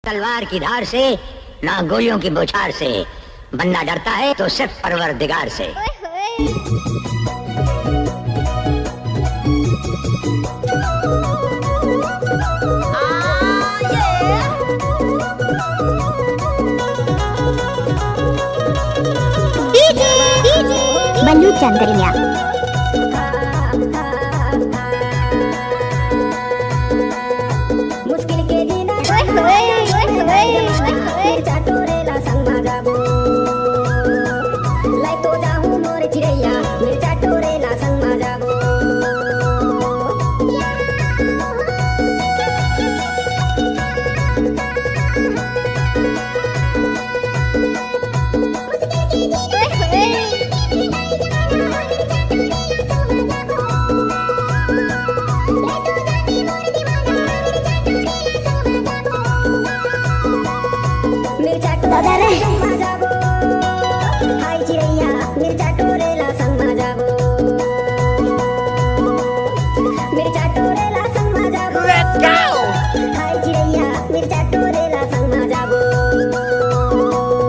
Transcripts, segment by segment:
तलवार की धार से ना गोलियों की बौछार से, बंदा डरता है तो सिर्फ परवरदिगार से। बल्लू चंद्रिया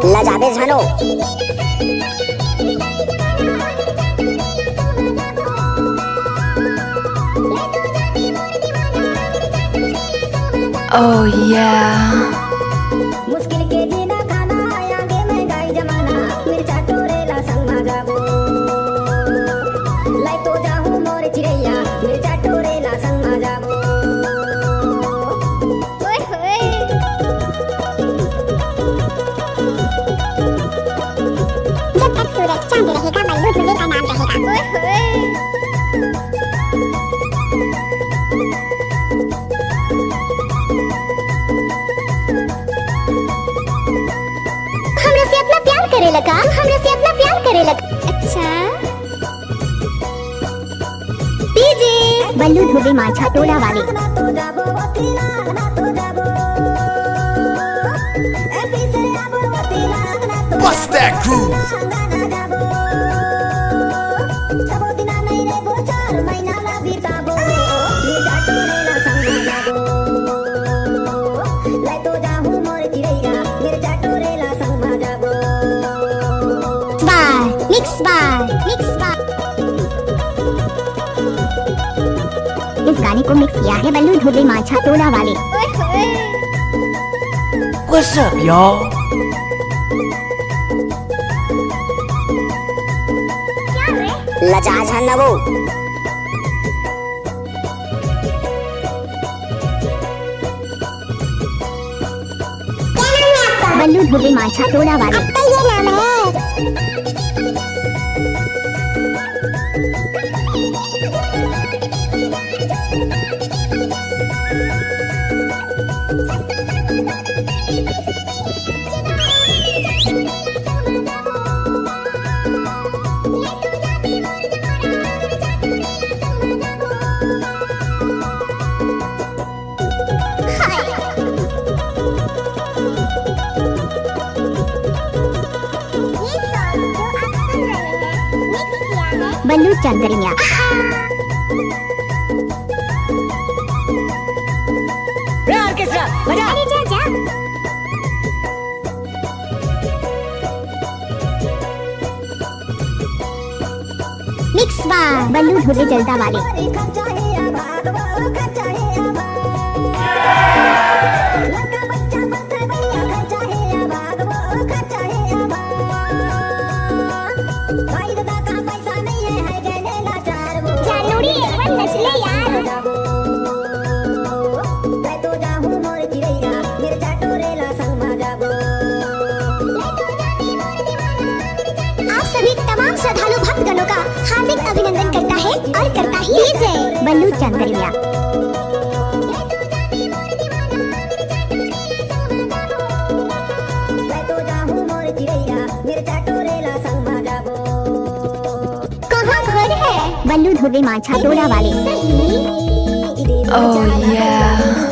लजाबे झानो Oh yeah. मुश्किल के जीना खाना आगे महंगाई जमाना मिर्चा टोरेला संग मा जाबो लाई तो जाहूं मोर चिड़ैया मिर्चा टोरेला संग मा जाबो ओए होए जब तक सूरज चांद रहेगा बल्लू दुल्हे का नाम रहेगा ओए होए हमरा से अपना प्यार करे लगा। अच्छा पीजे बल्लू धोबी माछा टोला वाले Bust that groove. मिक्स बार इस गाने को मिक्स किया है बल्लू धोबी माछा टोला वाले। What's up, y'all? लजाज है ना वो बल्लू धोबी माछा टोला वाले। ये नाम है बल्लू चंद्रिया मिक्स बार बल्लू धोबी जलता वाले। तमाम श्रद्धालु भक्तगणों का हार्दिक अभिनंदन करता है और करता ही जय बल्लू चंद्रिया। कहाँ घर है बल्लू धोबी माछा टोला वाले। Oh yeah.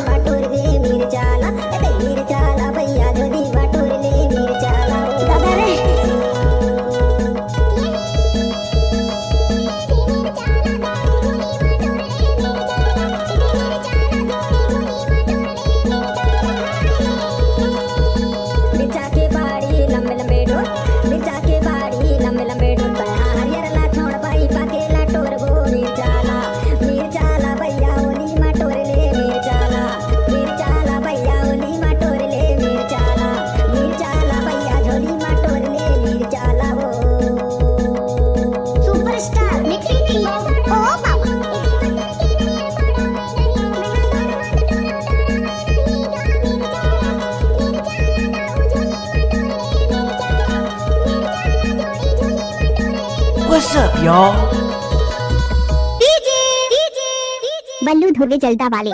What's up, y'all? बल्लू धोबे जलता वाले